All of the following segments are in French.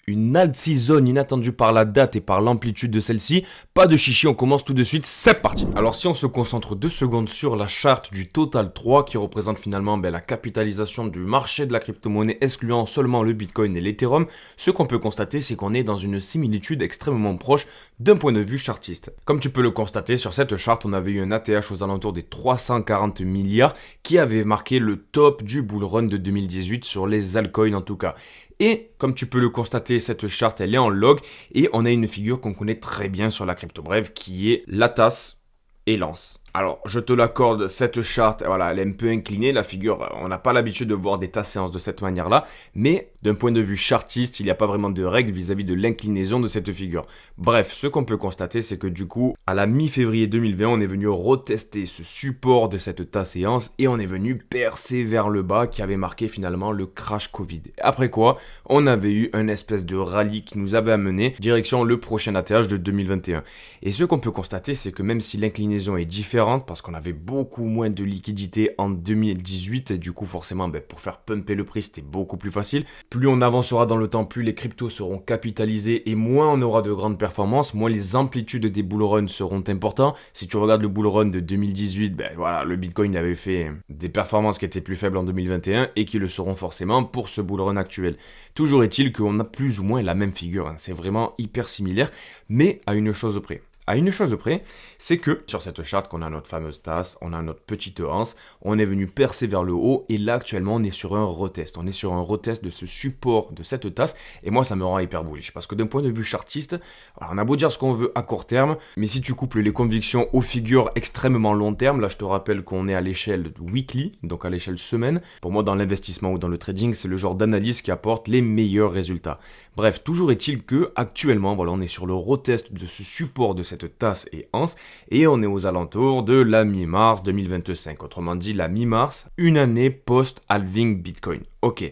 Une alt-season inattendue par la date et par l'amplitude de celle-ci. Pas de chichi, on commence tout de suite, c'est parti. Alors si on se concentre 2 secondes sur la charte du Total 3 qui représente finalement la capitalisation du marché de la crypto-monnaie excluant seulement le Bitcoin et l'Ethereum, ce qu'on peut constater c'est qu'on est dans une similitude extrêmement proche d'un point de vue chartiste. Comme tu peux le constater, sur cette charte, on avait eu un ATH aux alentours des 340 milliards qui avait marqué le top du bull run de 2018 sur les altcoins en tout cas. Et comme tu peux le constater, cette charte elle est en log et on a une figure qu'on connaît très bien sur la crypto brève qui est la tasse et l'anse. Alors, je te l'accorde, cette charte, voilà, elle est un peu inclinée, la figure, on n'a pas l'habitude de voir des tasses séances de cette manière-là, mais d'un point de vue chartiste, il n'y a pas vraiment de règle vis-à-vis de l'inclinaison de cette figure. Bref, ce qu'on peut constater, c'est que du coup, à la mi-février 2020, on est venu retester ce support de cette tasse séance et on est venu percer vers le bas qui avait marqué finalement le crash Covid. Après quoi, on avait eu un espèce de rallye qui nous avait amené direction le prochain ATH de 2021. Et ce qu'on peut constater, c'est que même si l'inclinaison est différente, parce qu'on avait beaucoup moins de liquidité en 2018 et du coup forcément pour faire pumper le prix c'était beaucoup plus facile. Plus on avancera dans le temps, plus les cryptos seront capitalisés et moins on aura de grandes performances, moins les amplitudes des bull runs seront importants. Si tu regardes le bull run de 2018, voilà, le Bitcoin avait fait des performances qui étaient plus faibles en 2021 et qui le seront forcément pour ce bull run actuel. Toujours est-il qu'on a plus ou moins la même figure, c'est vraiment hyper similaire, mais à une chose près. À une chose près, c'est que sur cette charte qu'on a notre fameuse tasse, on a notre petite anse, on est venu percer vers le haut et là actuellement on est sur un retest. On est sur un retest de ce support de cette tasse et moi ça me rend hyper bullish parce que d'un point de vue chartiste, alors on a beau dire ce qu'on veut à court terme, mais si tu couples les convictions aux figures extrêmement long terme, là je te rappelle qu'on est à l'échelle weekly, donc à l'échelle semaine. Pour moi dans l'investissement ou dans le trading, c'est le genre d'analyse qui apporte les meilleurs résultats. Bref, toujours est-il que actuellement, voilà, on est sur le retest de ce support de cette tasse et anse et on est aux alentours de la mi-mars 2025. Autrement dit, la mi-mars, une année post-halving Bitcoin. Ok.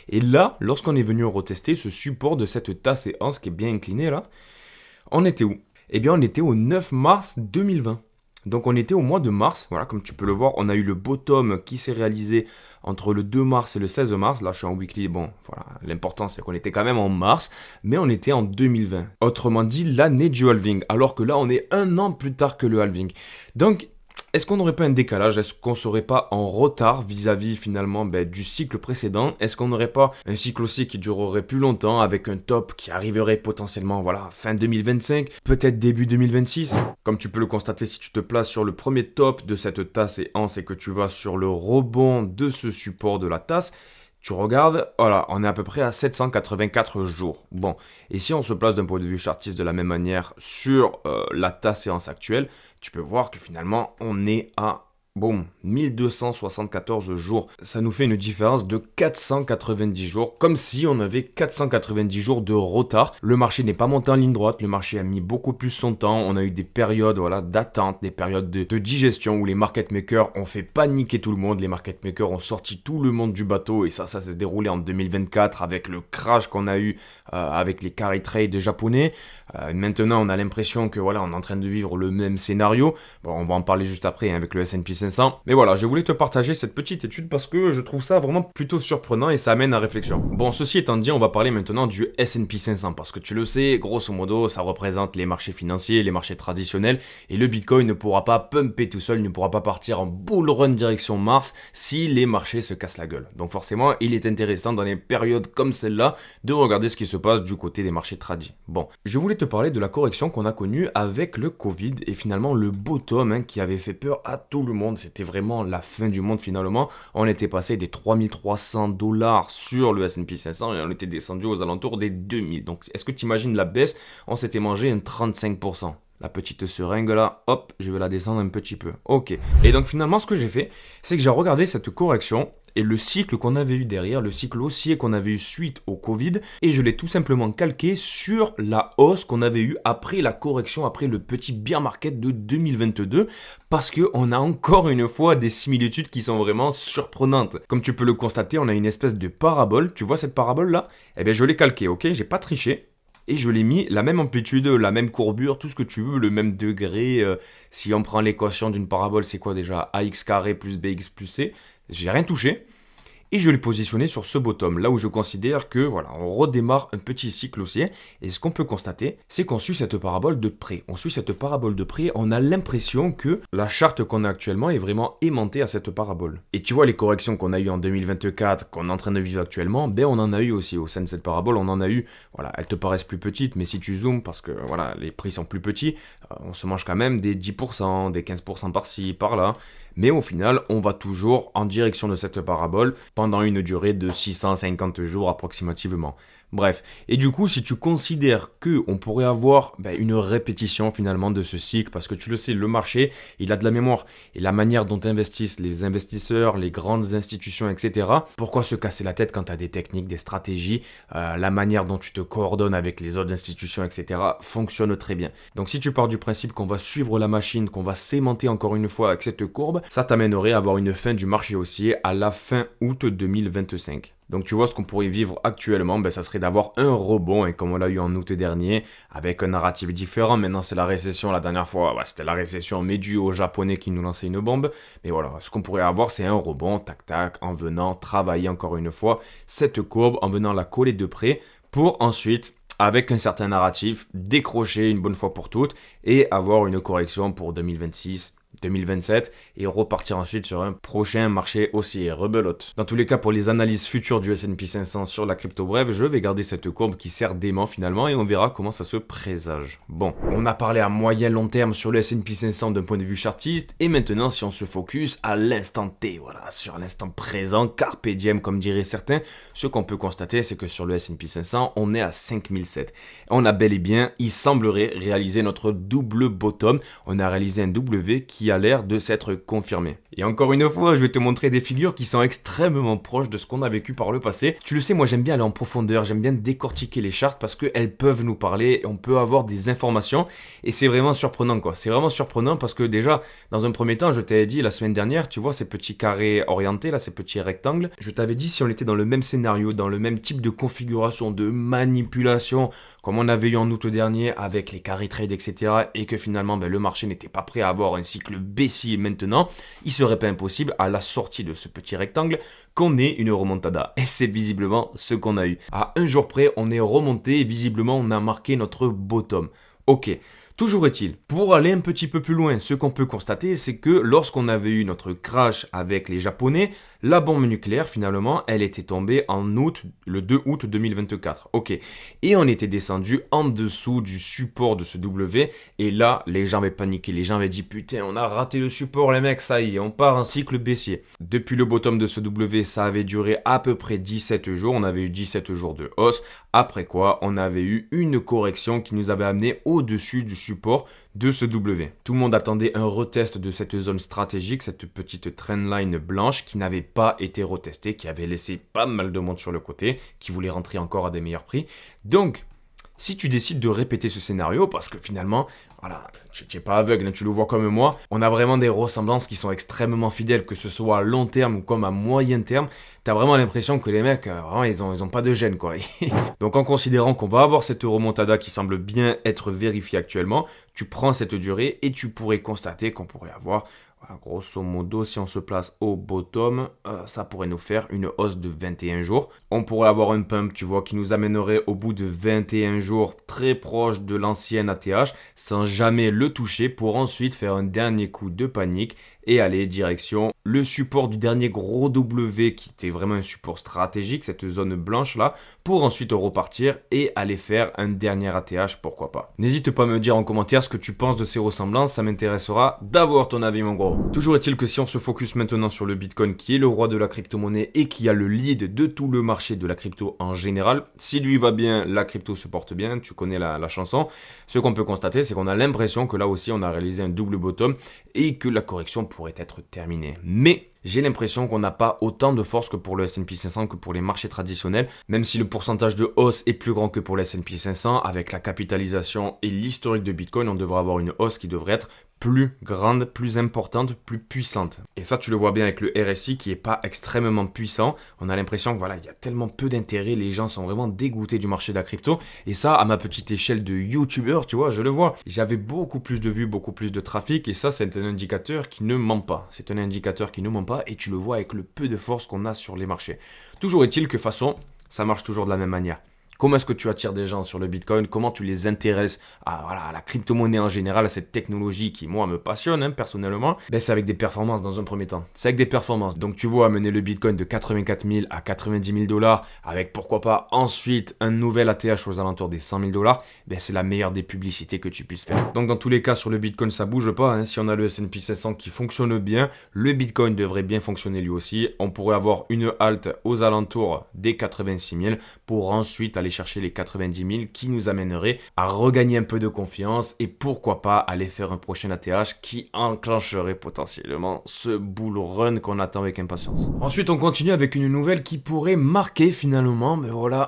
Et là, lorsqu'on est venu retester ce support de cette tasse et anse qui est bien incliné là, on était où? Eh bien, on était au 9 mars 2020. Donc on était au mois de mars, voilà, comme tu peux le voir, on a eu le bottom qui s'est réalisé entre le 2 mars et le 16 mars. Là, je suis en weekly, bon, voilà, l'important c'est qu'on était quand même en mars, mais on était en 2020. Autrement dit, l'année du halving, alors que là, on est un an plus tard que le halving. Donc, est-ce qu'on n'aurait pas un décalage? Est-ce qu'on serait pas en retard vis-à-vis finalement du cycle précédent? Est-ce qu'on n'aurait pas un cycle aussi qui durerait plus longtemps avec un top qui arriverait potentiellement fin 2025, peut-être début 2026? Comme tu peux le constater si tu te places sur le premier top de cette tasse et anse et que tu vas sur le rebond de ce support de la tasse, tu regardes, voilà, on est à peu près à 784 jours. Bon, et si on se place d'un point de vue chartiste de la même manière sur la tasse séance actuelle, tu peux voir que finalement, on est à 1274 jours. Ça nous fait une différence de 490 jours, comme si on avait 490 jours de retard. Le marché n'est pas monté en ligne droite, le marché a mis beaucoup plus son temps. On a eu des périodes d'attente, des périodes de digestion où les market makers ont fait paniquer tout le monde. Les market makers ont sorti tout le monde du bateau et ça s'est déroulé en 2024 avec le crash qu'on a eu avec les carry trades japonais. Maintenant, on a l'impression que on est en train de vivre le même scénario. Bon, on va en parler juste après avec le S&P 500. Mais voilà, je voulais te partager cette petite étude parce que je trouve ça vraiment plutôt surprenant et ça amène à réflexion. Bon, ceci étant dit, on va parler maintenant du S&P 500 parce que tu le sais, grosso modo, ça représente les marchés financiers, les marchés traditionnels et le Bitcoin ne pourra pas pumper tout seul, ne pourra pas partir en bull run direction Mars si les marchés se cassent la gueule. Donc forcément, il est intéressant dans les périodes comme celle-là de regarder ce qui se passe du côté des marchés tradis. Bon, je voulais te parler de la correction qu'on a connue avec le Covid et finalement le bottom qui avait fait peur à tout le monde. C'était vraiment la fin du monde finalement. On était passé des 3300 $ sur le S&P 500 et on était descendu aux alentours des 2000. Donc est-ce que tu imagines la baisse? On s'était mangé un 35%. La petite seringue là, hop, je vais la descendre un petit peu. Ok. Et donc finalement ce que j'ai fait, c'est que j'ai regardé cette correction et le cycle qu'on avait eu derrière, le cycle haussier qu'on avait eu suite au Covid, et je l'ai tout simplement calqué sur la hausse qu'on avait eue après la correction, après le petit bear market de 2022, parce qu'on a encore une fois des similitudes qui sont vraiment surprenantes. Comme tu peux le constater, on a une espèce de parabole, tu vois cette parabole là? Eh bien je l'ai calquée, ok? J'ai pas triché. Et je l'ai mis la même amplitude, la même courbure, tout ce que tu veux, le même degré. Si on prend l'équation d'une parabole, c'est quoi déjà? AX carré plus BX plus C. J'ai rien touché. et je l'ai positionné sur ce bottom, là où je considère que voilà, on redémarre un petit cycle haussier. Et ce qu'on peut constater, c'est qu'on suit cette parabole de près. On suit cette parabole de près, on a l'impression que la charte qu'on a actuellement est vraiment aimantée à cette parabole. Et tu vois, les corrections qu'on a eues en 2024, qu'on est en train de vivre actuellement, ben on en a eu aussi au sein de cette parabole, on en a eu, voilà, elles te paraissent plus petites, mais si tu zoomes, parce que voilà, les prix sont plus petits, on se mange quand même des 10%, des 15% par-ci, par-là. Mais au final, on va toujours en direction de cette parabole pendant une durée de 650 jours approximativement. Bref, et du coup, si tu considères que on pourrait avoir une répétition finalement de ce cycle, parce que tu le sais, le marché, il a de la mémoire, et la manière dont investissent les investisseurs, les grandes institutions, etc. Pourquoi se casser la tête quand tu as des techniques, des stratégies, la manière dont tu te coordonnes avec les autres institutions, etc. fonctionne très bien. Donc si tu pars du principe qu'on va suivre la machine, qu'on va s'aimanter encore une fois avec cette courbe, ça t'amènerait à avoir une fin du marché haussier à la fin août 2025. Donc tu vois, ce qu'on pourrait vivre actuellement, ça serait d'avoir un rebond, et comme on l'a eu en août dernier, avec un narratif différent. Maintenant c'est la récession, la dernière fois c'était la récession, mais dû aux Japonais qui nous lançaient une bombe. Mais voilà, ce qu'on pourrait avoir, c'est un rebond, tac tac, en venant travailler encore une fois cette courbe, en venant la coller de près, pour ensuite, avec un certain narratif, décrocher une bonne fois pour toutes, et avoir une correction pour 2026. 2027 et repartir ensuite sur un prochain marché haussier, rebelote. Dans tous les cas, pour les analyses futures du S&P 500 sur la crypto brève, je vais garder cette courbe qui sert d'aimant finalement et on verra comment ça se présage. Bon, on a parlé à moyen long terme sur le S&P 500 d'un point de vue chartiste et maintenant si on se focus à l'instant T, voilà, sur l'instant présent, carpe diem comme diraient certains, ce qu'on peut constater c'est que sur le S&P 500, on est à 5007. On a bel et bien, il semblerait réaliser notre double bottom, on a réalisé un W qui a l'air de s'être confirmé. Et encore une fois, je vais te montrer des figures qui sont extrêmement proches de ce qu'on a vécu par le passé. Tu le sais, moi j'aime bien aller en profondeur, j'aime bien décortiquer les charts parce qu'elles peuvent nous parler, et on peut avoir des informations et c'est vraiment surprenant quoi. C'est vraiment surprenant parce que déjà, dans un premier temps, je t'avais dit la semaine dernière, tu vois ces petits carrés orientés là, ces petits rectangles, je t'avais dit si on était dans le même scénario, dans le même type de configuration, de manipulation, comme on avait eu en août dernier avec les carry trades, etc. et que finalement le marché n'était pas prêt à avoir un cycle baissier maintenant, il serait pas impossible à la sortie de ce petit rectangle qu'on ait une remontada. Et c'est visiblement ce qu'on a eu. À un jour près, on est remonté et visiblement on a marqué notre bottom. Ok. Toujours est-il, pour aller un petit peu plus loin, ce qu'on peut constater, c'est que lorsqu'on avait eu notre crash avec les Japonais, la bombe nucléaire, finalement, elle était tombée en août, le 2 août 2024. Ok. Et on était descendu en dessous du support de ce W. Et là, les gens avaient paniqué. Les gens avaient dit, putain, on a raté le support, les mecs, ça y est, on part en cycle baissier. Depuis le bottom de ce W, ça avait duré à peu près 17 jours. On avait eu 17 jours de hausse. Après quoi, on avait eu une correction qui nous avait amené au-dessus du support de ce W. Tout le monde attendait un retest de cette zone stratégique, cette petite trendline blanche qui n'avait pas été retestée, qui avait laissé pas mal de monde sur le côté, qui voulait rentrer encore à des meilleurs prix. Donc, si tu décides de répéter ce scénario, parce que finalement, voilà, tu n'es pas aveugle, hein, tu le vois comme moi, on a vraiment des ressemblances qui sont extrêmement fidèles, que ce soit à long terme ou comme à moyen terme, tu as vraiment l'impression que les mecs, vraiment, ils ont pas de gêne, quoi. Donc en considérant qu'on va avoir cette remontada qui semble bien être vérifiée actuellement, tu prends cette durée et tu pourrais constater qu'on pourrait avoir... Grosso modo, si on se place au bottom, ça pourrait nous faire une hausse de 21 jours. On pourrait avoir un pump, tu vois, qui nous amènerait au bout de 21 jours très proche de l'ancienne ATH, sans jamais le toucher, pour ensuite faire un dernier coup de panique et aller direction le support du dernier gros W qui était vraiment un support stratégique, cette zone blanche là, pour ensuite repartir et aller faire un dernier ATH, pourquoi pas. N'hésite pas à me dire en commentaire ce que tu penses de ces ressemblances, ça m'intéressera d'avoir ton avis mon gros. Toujours est-il que si on se focus maintenant sur le Bitcoin qui est le roi de la crypto-monnaie et qui a le lead de tout le marché de la crypto en général, si lui va bien, la crypto se porte bien, tu connais la chanson, ce qu'on peut constater c'est qu'on a l'impression que là aussi on a réalisé un double bottom et que la correction pourrait être terminée. Mais j'ai l'impression qu'on n'a pas autant de force que pour le S&P 500 que pour les marchés traditionnels, même si le pourcentage de hausse est plus grand que pour le S&P 500, avec la capitalisation et l'historique de Bitcoin, on devrait avoir une hausse qui devrait être plus grande, plus importante, plus puissante. Et ça, tu le vois bien avec le RSI qui est pas extrêmement puissant. On a l'impression que voilà, il y a tellement peu d'intérêt, les gens sont vraiment dégoûtés du marché de la crypto. Et ça, à ma petite échelle de youtubeur, tu vois, je le vois. J'avais beaucoup plus de vues, beaucoup plus de trafic et ça, c'est un indicateur qui ne ment pas. C'est un indicateur qui ne ment pas et tu le vois avec le peu de force qu'on a sur les marchés. Toujours est-il que de toute façon, ça marche toujours de la même manière. Comment est-ce que tu attires des gens sur le Bitcoin? Comment tu les intéresses à la crypto-monnaie en général, à cette technologie qui, moi, me passionne personnellement? C'est avec des performances dans un premier temps. C'est avec des performances. Donc, tu vois, amener le Bitcoin de 84 000 à 90 000 dollars avec, pourquoi pas, ensuite un nouvel ATH aux alentours des 100 000 dollars, c'est la meilleure des publicités que tu puisses faire. Donc, dans tous les cas, sur le Bitcoin, ça bouge pas. Si on a le S&P 500 qui fonctionne bien, le Bitcoin devrait bien fonctionner lui aussi. On pourrait avoir une halte aux alentours des 86 000 pour ensuite aller chercher les 90 000 qui nous amènerait à regagner un peu de confiance et pourquoi pas aller faire un prochain ATH qui enclencherait potentiellement ce bull run qu'on attend avec impatience. Ensuite, on continue avec une nouvelle qui pourrait marquer finalement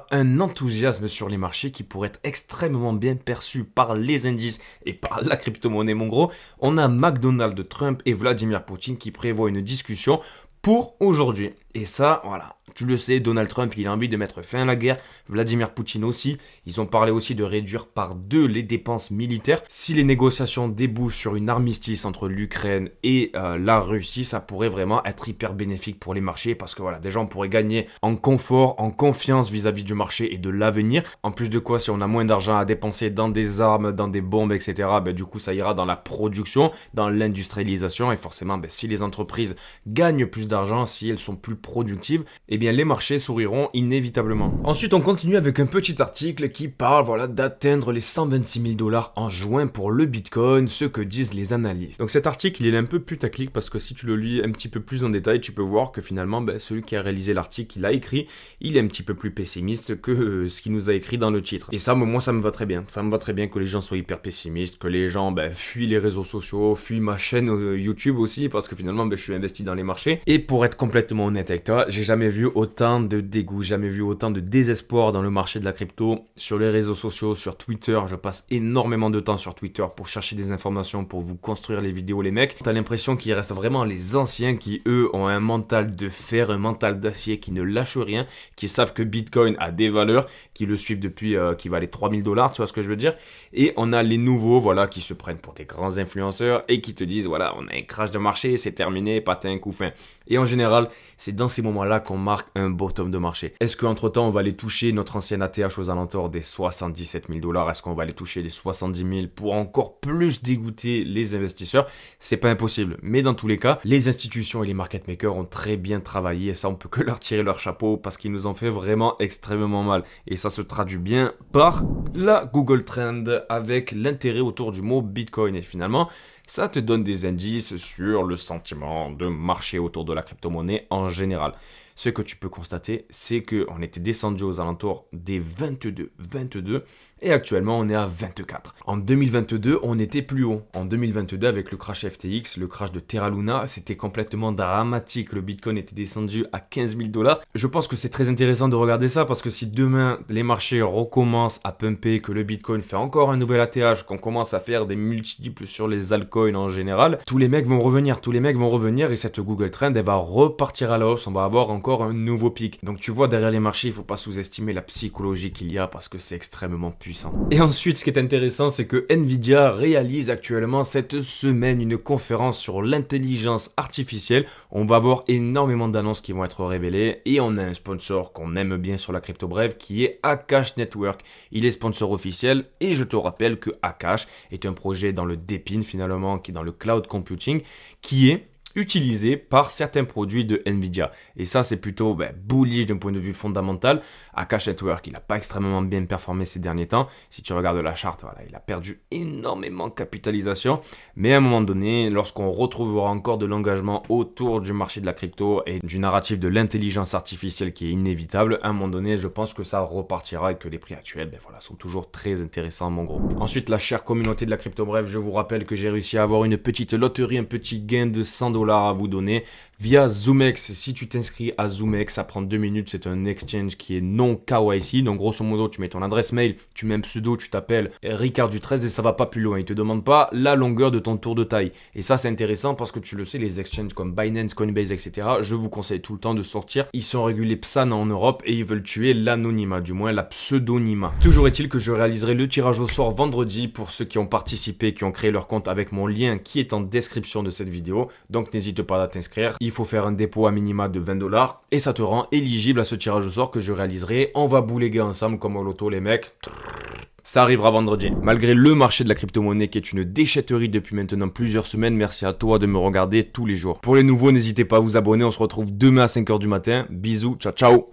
un enthousiasme sur les marchés qui pourrait être extrêmement bien perçu par les indices et par la crypto-monnaie mon gros. On a McDonald Trump et Vladimir Poutine qui prévoient une discussion pour aujourd'hui. Et ça, voilà, tu le sais, Donald Trump, il a envie de mettre fin à la guerre. Vladimir Poutine aussi. Ils ont parlé aussi de réduire par 2 les dépenses militaires. Si les négociations débouchent sur une armistice entre l'Ukraine et la Russie, ça pourrait vraiment être hyper bénéfique pour les marchés parce que voilà, déjà on pourrait gagner en confort, en confiance vis-à-vis du marché et de l'avenir. En plus de quoi, si on a moins d'argent à dépenser dans des armes, dans des bombes, etc., du coup ça ira dans la production, dans l'industrialisation et forcément, si les entreprises gagnent plus d'argent, si elles sont plus productives, les marchés souriront inévitablement. Ensuite, on continue avec un petit article qui parle d'atteindre les 126 000 dollars en juin pour le Bitcoin, ce que disent les analystes. Donc cet article, il est un peu putaclic parce que si tu le lis un petit peu plus en détail, tu peux voir que finalement, celui qui a réalisé l'article, il a écrit, il est un petit peu plus pessimiste que ce qu'il nous a écrit dans le titre. Et ça, moi, ça me va très bien. Ça me va très bien que les gens soient hyper pessimistes, que les gens fuient les réseaux sociaux, fuient ma chaîne YouTube aussi, parce que finalement, je suis investi dans les marchés. Et pour être complètement honnête avec toi, j'ai jamais vu autant de dégoût, jamais vu autant de désespoir dans le marché de la crypto, sur les réseaux sociaux, sur Twitter. Je passe énormément de temps sur Twitter pour chercher des informations, pour vous construire les vidéos, les mecs. T'as l'impression qu'il reste vraiment les anciens qui, eux, ont un mental de fer, un mental d'acier, qui ne lâchent rien, qui savent que Bitcoin a des valeurs, qui le suivent depuis, qui valait 3000 dollars, tu vois ce que je veux dire. Et on a les nouveaux, qui se prennent pour des grands influenceurs et qui te disent, on a un crash de marché, c'est terminé, patin, coup fin. Et en général, c'est dans ces moments-là qu'on marque un bottom de marché. Est-ce qu'entre temps, on va aller toucher notre ancien ATH aux alentours des 77 000 dollars? Est-ce qu'on va aller toucher les 70 000 pour encore plus dégoûter les investisseurs? C'est pas impossible. Mais dans tous les cas, les institutions et les market makers ont très bien travaillé. Et ça, on peut que leur tirer leur chapeau parce qu'ils nous ont fait vraiment extrêmement mal. Et ça se traduit bien par la Google Trend avec l'intérêt autour du mot Bitcoin. Et finalement, ça te donne des indices sur le sentiment de marché autour de la crypto-monnaie en général. Ce que tu peux constater, c'est qu'on était descendu aux alentours des 22, et actuellement on est à 24. En 2022, on était plus haut. En 2022, avec le crash FTX, le crash de Terra Luna, c'était complètement dramatique. Le Bitcoin était descendu à 15 000 dollars. Je pense que c'est très intéressant de regarder ça parce que si demain les marchés recommencent à pumper, que le Bitcoin fait encore un nouvel ATH, qu'on commence à faire des multiples sur les altcoins en général, tous les mecs vont revenir et cette Google Trend, elle va repartir à la hausse. On va avoir encore un nouveau pic. Donc tu vois, derrière les marchés, il ne faut pas sous-estimer la psychologie qu'il y a parce que c'est extrêmement puissant. Et ensuite, ce qui est intéressant, c'est que Nvidia réalise actuellement cette semaine une conférence sur l'intelligence artificielle. On va avoir énormément d'annonces qui vont être révélées et on a un sponsor qu'on aime bien sur la crypto brève qui est Akash Network. Il est sponsor officiel et je te rappelle que Akash est un projet dans le DePIN finalement, qui est dans le cloud computing, qui est utilisé par certains produits de Nvidia. Et ça, c'est plutôt bullish d'un point de vue fondamental. Akash Network, il n'a pas extrêmement bien performé ces derniers temps. Si tu regardes la charte, il a perdu énormément de capitalisation. Mais à un moment donné, lorsqu'on retrouvera encore de l'engagement autour du marché de la crypto et du narratif de l'intelligence artificielle qui est inévitable, à un moment donné, je pense que ça repartira et que les prix actuels sont toujours très intéressants, mon gros. Ensuite, la chère communauté de la crypto bref, je vous rappelle que j'ai réussi à avoir une petite loterie, un petit gain de 100 $. $100 à vous donner via ZoomX. Si tu t'inscris à ZoomX, ça prend 2 minutes, c'est un exchange qui est non KYC, donc grosso modo tu mets ton adresse mail, tu mets un pseudo, tu t'appelles Ricard du 13 et ça va pas plus loin, il te demande pas la longueur de ton tour de taille. Et ça c'est intéressant parce que tu le sais, les exchanges comme Binance, Coinbase, etc., je vous conseille tout le temps de sortir, ils sont régulés PSAN en Europe et ils veulent tuer l'anonymat, du moins la pseudonymat. Toujours est-il que je réaliserai le tirage au sort vendredi pour ceux qui ont participé, qui ont créé leur compte avec mon lien qui est en description de cette vidéo, donc n'hésite pas à t'inscrire. Il faut faire un dépôt à minima de $20 et ça te rend éligible à ce tirage au sort que je réaliserai. On va bouléguer ensemble comme au loto les mecs. Ça arrivera vendredi. Malgré le marché de la crypto-monnaie qui est une déchetterie depuis maintenant plusieurs semaines, merci à toi de me regarder tous les jours. Pour les nouveaux, n'hésitez pas à vous abonner. On se retrouve demain à 5h du matin. Bisous, ciao ciao.